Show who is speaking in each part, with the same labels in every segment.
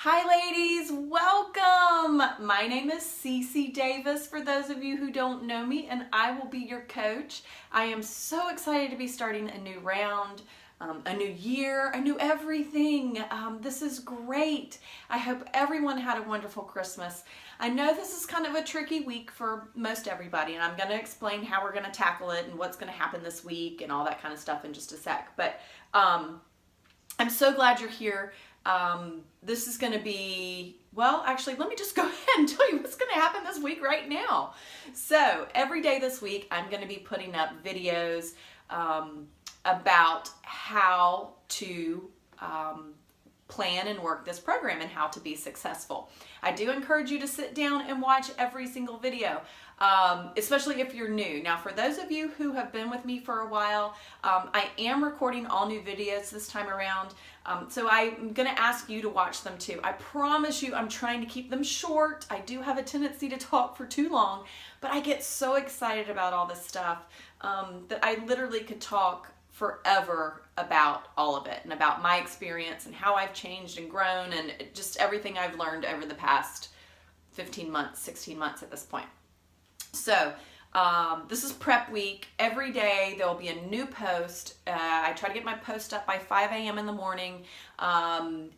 Speaker 1: Hi ladies, welcome! My name is Cece Davis for those of you who don't know me, and I will be your coach. I am so excited to be starting a new round, a new year, a new everything. This is great. I hope everyone had a wonderful Christmas. I know this is kind of a tricky week for most everybody, and I'm going to explain how we're going to tackle it and what's going to happen this week and all that kind of stuff in just a sec. But I'm so glad you're here. This is going to be, well, actually, let me just go ahead and tell you what's going to happen this week right now. So every day this week, I'm going to be putting up videos about how to plan and work this program and how to be successful. I do encourage you to sit down and watch every single video, especially if you're new. Now, for those of you who have been with me for a while, I am recording all new videos this time around, so I'm going to ask you to watch them too. I promise you I'm trying to keep them short. I do have a tendency to talk for too long, but I get so excited about all this stuff that I literally could talk forever about all of it and about my experience and how I've changed and grown and just everything I've learned over the past 15 months, 16 months at this point. So this is prep week. Every day there will be a new post. I try to get my post up by 5 a.m. in the morning, and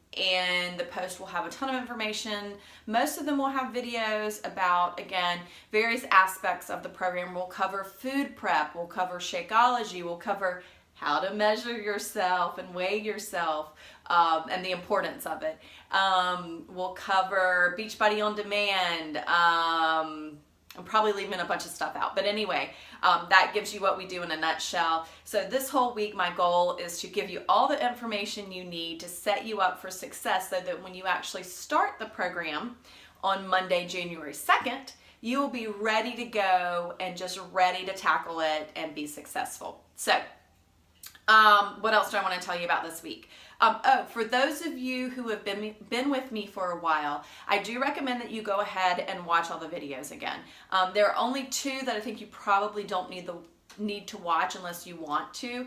Speaker 1: the post will have a ton of information. Most of them will have videos about, again, various aspects of the program. We'll cover food prep, we'll cover Shakeology, we'll cover how to measure yourself and weigh yourself, and the importance of it. We'll cover Beachbody On Demand. I'm probably leaving a bunch of stuff out, but anyway, that gives you what we do in a nutshell. So this whole week, my goal is to give you all the information you need to set you up for success so that when you actually start the program on Monday, January 2nd, you will be ready to go and just ready to tackle it and be successful. So what else do I want to tell you about this week? For those of you who have been with me for a while, I do recommend that you go ahead and watch all the videos again. There are only two that I think you probably don't need to watch unless you want to.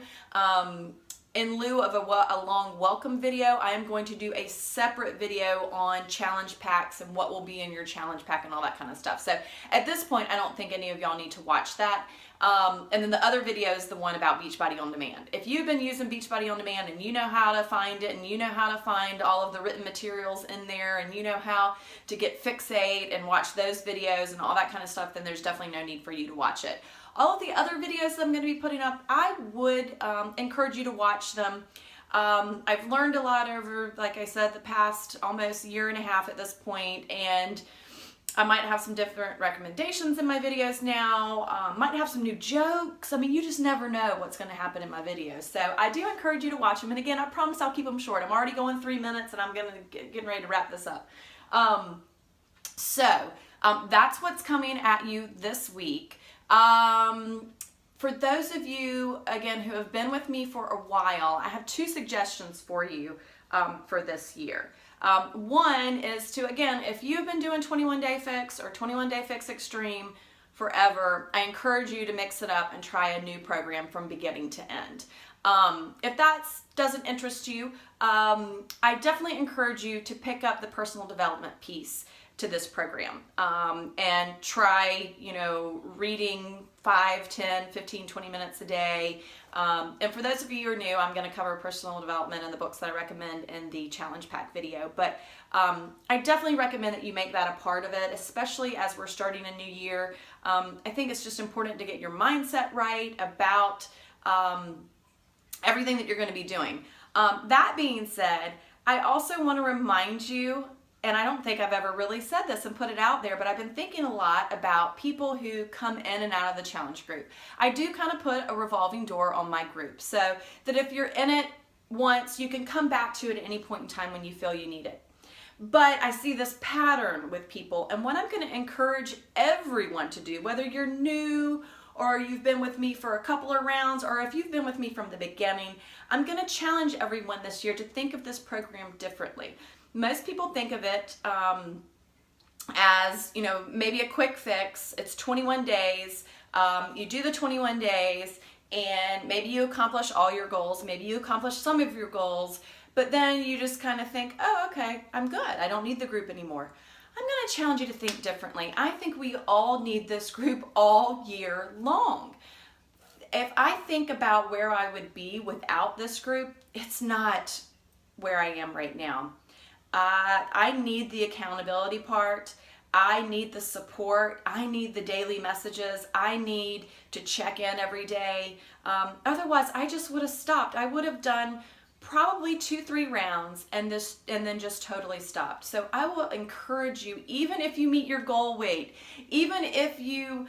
Speaker 1: In lieu of a long welcome video, I am going to do a separate video on challenge packs and what will be in your challenge pack and all that kind of stuff. So at this point, I don't think any of y'all need to watch that. And then the other video is the one about Beachbody On Demand. If you've been using Beachbody On Demand and you know how to find it and you know how to find all of the written materials in there and you know how to get Fixate and watch those videos and all that kind of stuff, then there's definitely no need for you to watch it. All of the other videos that I'm going to be putting up, I would encourage you to watch them. I've learned a lot over, like I said, the past almost year and a half at this point, and I might have some different recommendations in my videos now, might have some new jokes. I mean, you just never know what's going to happen in my videos. So I do encourage you to watch them. And again, I promise I'll keep them short. I'm already going 3 minutes and I'm getting ready to wrap this up. That's what's coming at you this week. For those of you, again, who have been with me for a while, I have two suggestions for you for this year. One is to, again, if you've been doing 21 Day Fix or 21 Day Fix Extreme forever, I encourage you to mix it up and try a new program from beginning to end. If that doesn't interest you, I definitely encourage you to pick up the personal development piece to this program and try, reading 5, 10, 15, 20 minutes a day. And for those of you who are new, I'm going to cover personal development and the books that I recommend in the challenge pack video. But I definitely recommend that you make that a part of it, especially as we're starting a new year. I think it's just important to get your mindset right about everything that you're going to be doing. That being said, I also want to remind you, and I don't think I've ever really said this and put it out there, but I've been thinking a lot about people who come in and out of the challenge group. I do kind of put a revolving door on my group so that if you're in it once, you can come back to it at any point in time when you feel you need it. But I see this pattern with people, and what I'm going to encourage everyone to do, whether you're new or you've been with me for a couple of rounds, or if you've been with me from the beginning, I'm going to challenge everyone this year to think of this program differently. Most people think of it as, maybe a quick fix. It's 21 days. You do the 21 days and maybe you accomplish all your goals. Maybe you accomplish some of your goals, but then you just kind of think, oh, okay, I'm good. I don't need the group anymore. I'm going to challenge you to think differently. I think we all need this group all year long. If I think about where I would be without this group, it's not where I am right now. I need the accountability part. I need the support. I need the daily messages. I need to check in every day. Otherwise, I just would have stopped. I would have done probably 2-3 rounds and then just totally stopped. So I will encourage you, even if you meet your goal weight, even if you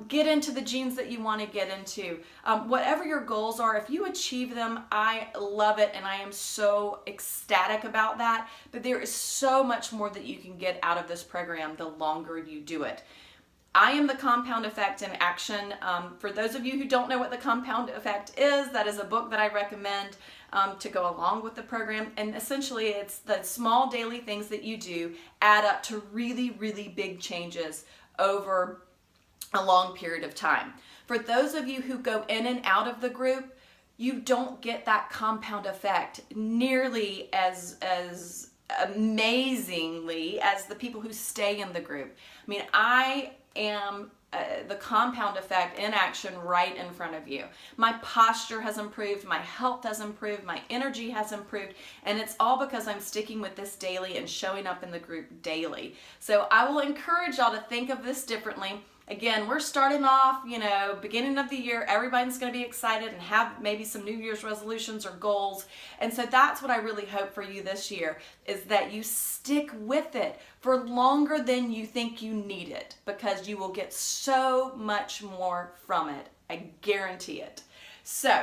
Speaker 1: get into the jeans that you want to get into, whatever your goals are, if you achieve them, I love it and I am so ecstatic about that. But there is so much more that you can get out of this program the longer you do it. I am the Compound Effect in Action. For those of you who don't know what the Compound Effect is, that is a book that I recommend to go along with the program. And essentially it's the small daily things that you do add up to really, really big changes over a long period of time. For those of you who go in and out of the group, you don't get that compound effect nearly as amazingly as the people who stay in the group. I mean, I am the compound effect in action right in front of you. My posture has improved, my health has improved, my energy has improved, and it's all because I'm sticking with this daily and showing up in the group daily. So I will encourage y'all to think of this differently. Again, we're starting off, beginning of the year, everybody's going to be excited and have maybe some New Year's resolutions or goals. And so that's what I really hope for you this year, is that you stick with it for longer than you think you need it, because you will get so much more from it. I guarantee it. So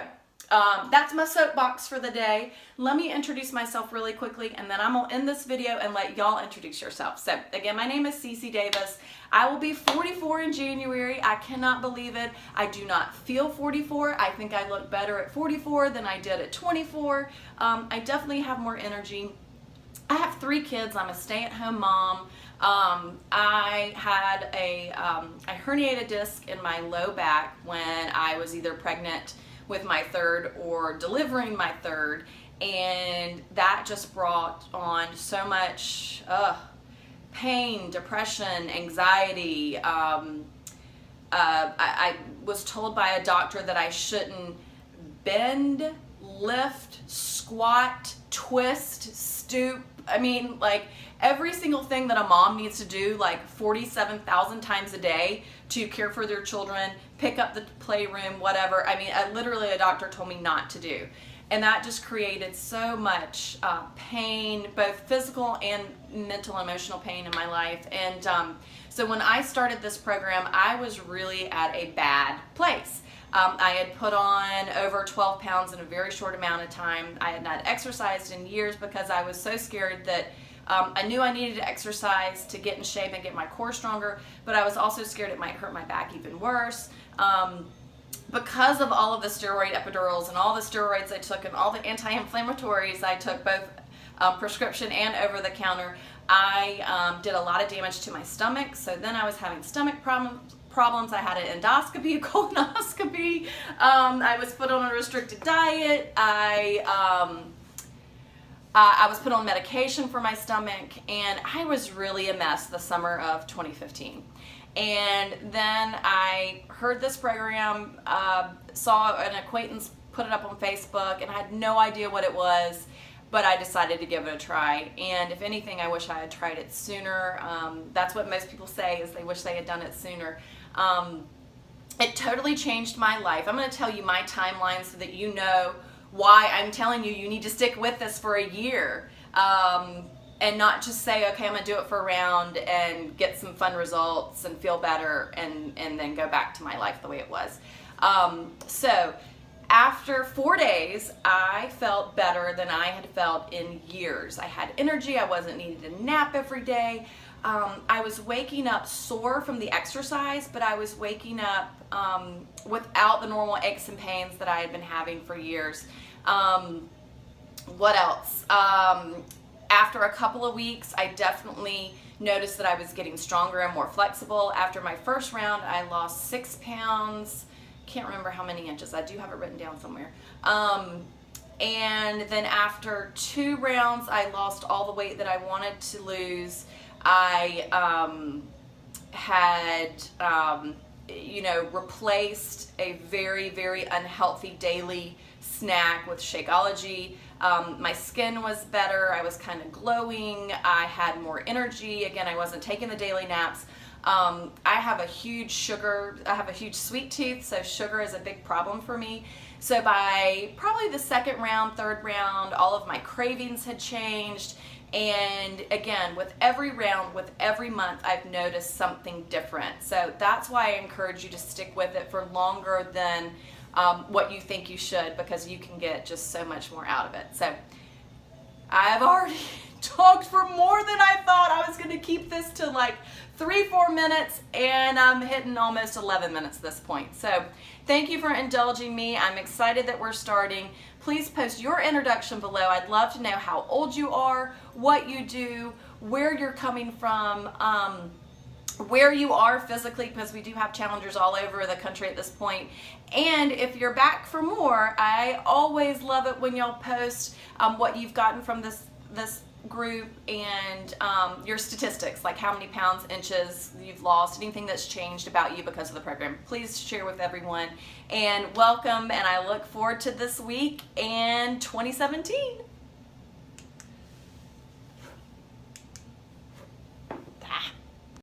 Speaker 1: that's my soapbox for the day. Let me introduce myself really quickly, and then I'm going to end this video and let y'all introduce yourself. So again, my name is CeCe Davis. I will be 44 in January. I cannot believe it. I do not feel 44. I think I look better at 44 than I did at 24. I definitely have more energy. I have 3 kids. I'm a stay-at-home mom. I had a herniated disc in my low back when I was either pregnant with my 3rd or delivering my 3rd, and that just brought on so much pain, depression, anxiety. I was told by a doctor that I shouldn't bend, lift, squat, twist, stoop. I mean, like every single thing that a mom needs to do like 47,000 times a day to care for their children, pick up the playroom, whatever. I mean, literally a doctor told me not to do. And that just created so much pain, both physical and mental, emotional pain in my life. And so when I started this program, I was really at a bad place. I had put on over 12 pounds in a very short amount of time. I had not exercised in years because I was so scared that I knew I needed to exercise to get in shape and get my core stronger, but I was also scared it might hurt my back even worse. Because of all of the steroid epidurals and all the steroids I took and all the anti-inflammatories I took, both prescription and over-the-counter, I did a lot of damage to my stomach. So then I was having stomach problems. I had an endoscopy, a colonoscopy. I was put on a restricted diet. I was put on medication for my stomach, and I was really a mess the summer of 2015. And then I heard this program, saw an acquaintance put it up on Facebook, and I had no idea what it was, but I decided to give it a try. And if anything, I wish I had tried it sooner. That's what most people say, is they wish they had done it sooner. It totally changed my life. I'm going to tell you my timeline so that you know why I'm telling you need to stick with this for a year. And not just say, okay, I'm going to do it for a round and get some fun results and feel better and then go back to my life the way it was. So after 4 days, I felt better than I had felt in years. I had energy. I wasn't needing to nap every day. I was waking up sore from the exercise, but I was waking up without the normal aches and pains that I had been having for years. What else? After a couple of weeks, I definitely noticed that I was getting stronger and more flexible. After my first round, I lost 6 pounds. Can't remember how many inches. I do have it written down somewhere. And then after 2 rounds, I lost all the weight that I wanted to lose. I had, replaced a very, very unhealthy daily snack with Shakeology. My skin was better. I was kind of glowing. I had more energy. Again, I wasn't taking the daily naps. I have a huge sweet tooth, so sugar is a big problem for me. So by probably the 2nd round, 3rd round, all of my cravings had changed. And again, with every round, with every month, I've noticed something different. So that's why I encourage you to stick with it for longer than what you think you should, because you can get just so much more out of it. So I've already talked for more than I thought. I was going to keep this to like 3-4 minutes, and I'm hitting almost 11 minutes at this point. So thank you for indulging me. I'm excited that we're starting. Please post your introduction below. I'd love to know how old you are, what you do, where you're coming from, where you are physically, because we do have challengers all over the country at this point. And if you're back for more, I always love it when y'all post what you've gotten from this group, and your statistics, like how many pounds, inches you've lost, anything that's changed about you because of the program. Please share with everyone, and welcome, and I look forward to this week and 2017.